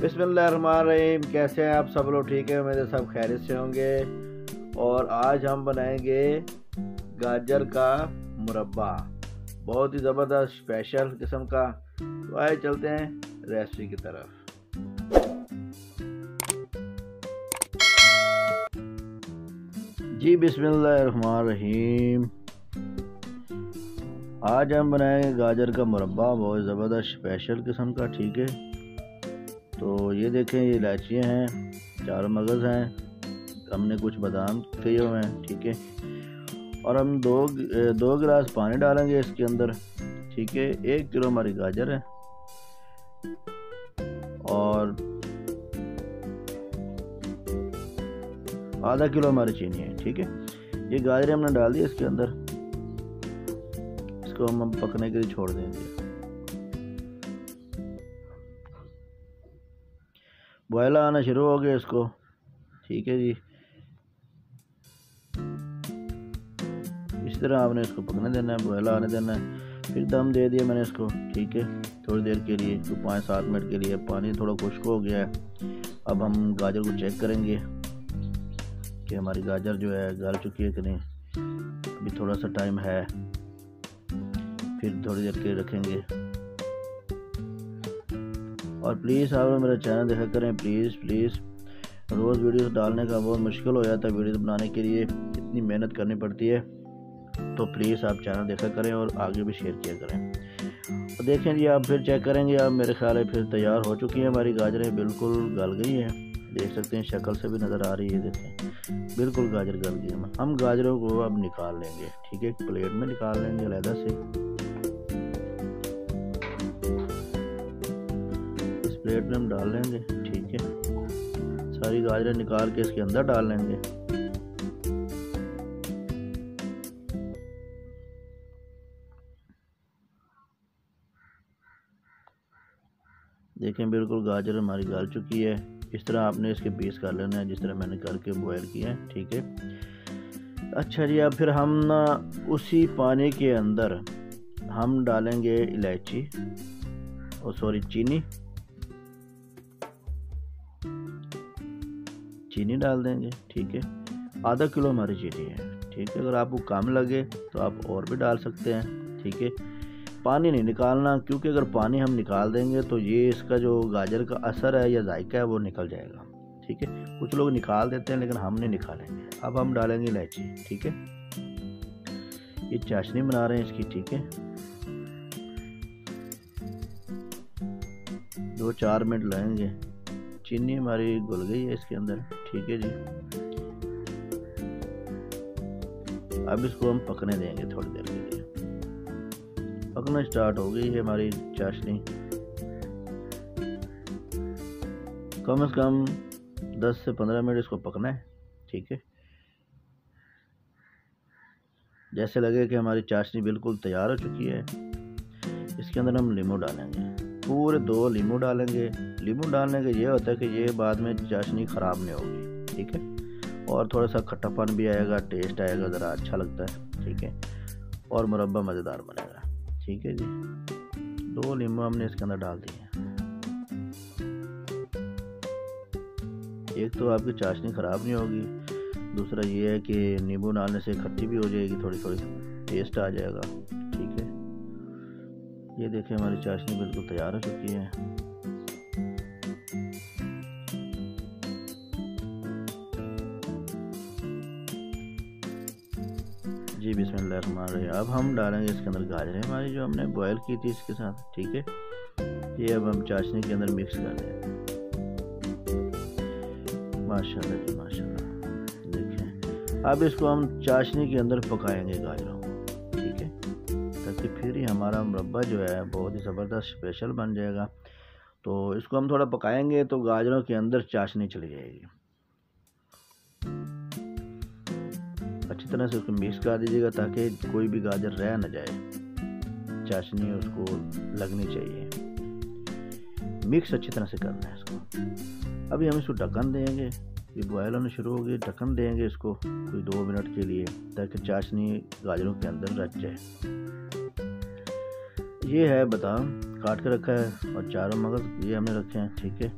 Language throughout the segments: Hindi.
बिस्मिल्लाहिर्रहमानिर्रहीम। कैसे हैं आप सब लोग? ठीक है, मेरे सब खैरियत से होंगे। और आज हम बनाएंगे गाजर का मुरब्बा, बहुत ही ज़बरदस्त स्पेशल किस्म का। तो आइए चलते हैं रेसिपी की तरफ। जी बिस्मिल्लाहिर्रहमानिर्रहीम। आज हम बनाएंगे गाजर का मुरब्बा, बहुत ज़बरदस्त स्पेशल किस्म का। ठीक है, तो ये देखें, ये इलायचियाँ हैं, 4 मगज़ हैं, हमने कुछ बादाम किए हुए हैं। ठीक है, और हम दो गिलास पानी डालेंगे इसके अंदर। ठीक है, 1 किलो हमारी गाजर है और आधा किलो हमारी चीनी है। ठीक है, ये गाजर हमने डाल दी इसके अंदर। इसको हम पकने के लिए छोड़ देंगे। बॉयल आना शुरू हो गया इसको। ठीक है जी, इस तरह आपने इसको पकने देना है, बॉयल आने देना है। फिर दम दे दिया मैंने इसको। ठीक है, थोड़ी देर के लिए, तो 5-7 मिनट के लिए। पानी थोड़ा खुश्क हो गया है। अब हम गाजर को चेक करेंगे कि हमारी गाजर जो है गल चुकी है कि नहीं। अभी थोड़ा सा टाइम है, फिर थोड़ी देर के रखेंगे। और प्लीज़ आप मेरा चैनल देखा करें, प्लीज़। रोज़ वीडियो डालने का बहुत मुश्किल हो जाता है, वीडियो बनाने के लिए इतनी मेहनत करनी पड़ती है। तो प्लीज़ आप चैनल देखा करें और आगे भी शेयर किया करें। तो देखें जी, आप फिर चेक करेंगे, आप मेरे ख्याल है फिर तैयार हो चुकी हैं हमारी गाजरें, बिल्कुल गल गई हैं। देख सकते हैं, शक्ल से भी नज़र आ रही है। देखें, बिल्कुल गाजर गल गई है। हम गाजरों को अब निकाल लेंगे। ठीक है, एक प्लेट में निकाल लेंगे अलहदा से। इस प्लेट में हम डाल लेंगे। ठीक है, सारी गाजरें निकाल के इसके अंदर डाल लेंगे। देखें, बिल्कुल गाजर हमारी गल चुकी है। इस तरह आपने इसके पीस कर लेना है, जिस तरह मैंने करके बॉयल किया है। ठीक है, अच्छा जी, अब फिर हम ना उसी पानी के अंदर हम डालेंगे इलायची, चीनी डाल देंगे। ठीक है, आधा किलो हमारी चीनी है। ठीक है, अगर आपको कम लगे तो आप और भी डाल सकते हैं। ठीक है, पानी नहीं निकालना, क्योंकि अगर पानी हम निकाल देंगे तो ये इसका जो गाजर का असर है या जायका है वो निकल जाएगा। ठीक है, कुछ लोग निकाल देते हैं लेकिन हम नहीं निकालेंगे। अब हम डालेंगे इलायची। ठीक है, ये चाशनी बना रहे हैं इसकी। ठीक है, 2-4 मिनट लगेंगे। चीनी हमारी घुल गई है इसके अंदर। ठीक है जी, अब इसको हम पकने देंगे थोड़ी देर के लिए। पकना स्टार्ट हो गई है हमारी चाशनी। कम से कम 10 से 15 मिनट इसको पकना है। ठीक है, जैसे लगे कि हमारी चाशनी बिल्कुल तैयार हो चुकी है, इसके अंदर हम नींबू डालेंगे। पूरे 2 नींबू डालेंगे। नींबू डालने का ये होता है कि ये बाद में चाशनी ख़राब नहीं होगी। ठीक है, और थोड़ा सा खट्टापन भी आएगा, टेस्ट आएगा, ज़रा अच्छा लगता है। ठीक है, और मुरब्बा मज़ेदार बनेगा। ठीक है जी, 2 नींबू हमने इसके अंदर डाल दिए। एक तो आपकी चाशनी ख़राब नहीं होगी, दूसरा ये है कि नींबू डालने से खट्टी भी हो जाएगी, थोड़ी टेस्ट आ जाएगा। ठीक है, ये देखें, हमारी चाशनी बिल्कुल तैयार हो चुकी है। जी बिस्मिल्लाहिर्रहमानिर्रहीम। अब हम डालेंगे इसके अंदर गाजरें हमारी जो हमने बॉयल की थी इसके साथ। ठीक है, ये अब हम चाशनी के अंदर मिक्स कर दें। माशाल्लाह जी माशाल्लाह। देखें, अब इसको हम चाशनी के अंदर पकाएंगे गाजरों को। ठीक है, ताकि फिर ही हमारा मुरब्बा जो है बहुत ही ज़बरदस्त स्पेशल बन जाएगा। तो इसको हम थोड़ा पकाएंगे तो गाजरों के अंदर चाशनी चली जाएगी। अच्छी तरह से उसको मिक्स कर दीजिएगा ताकि कोई भी गाजर रह न जाए, चाशनी उसको लगनी चाहिए। मिक्स अच्छी तरह से करना है इसको। अभी हम इसको ढक्कन देंगे, ये बॉयल होना शुरू हो गई। ढक्कन देंगे इसको कोई 2 मिनट के लिए, ताकि चाशनी गाजरों के अंदर रच जाए। ये है बादाम काट के रखा है, और 4 मगज़ ये हमने रखे हैं। ठीक है,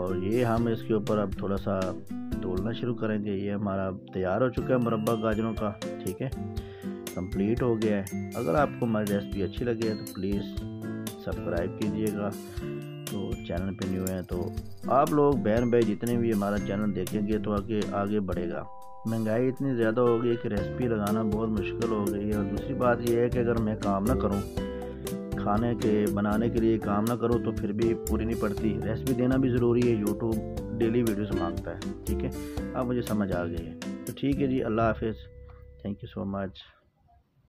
और ये हम इसके ऊपर अब थोड़ा सा तोलना शुरू करेंगे। ये हमारा तैयार हो चुका है मुरब्बा गाजरों का, ठीक है, कंप्लीट हो गया है। अगर आपको हमारी रेसिपी अच्छी लगे तो प्लीज़ सब्सक्राइब कीजिएगा। तो चैनल पे न्यू हैं तो आप लोग बहन भाई जितने भी हमारा चैनल देखेंगे तो आगे बढ़ेगा। महंगाई इतनी ज़्यादा हो गई है कि रेसिपी लगाना बहुत मुश्किल हो गई है। और दूसरी बात यह है कि अगर मैं काम ना करूं, खाने के बनाने के लिए काम ना करूं, तो फिर भी पूरी नहीं पड़ती। रेसिपी देना भी ज़रूरी है, यूट्यूब डेली वीडियोस मांगता है, ठीक है। अब मुझे समझ आ गई है। तो ठीक है जी, अल्लाह हाफिज़, थैंक यू सो मच।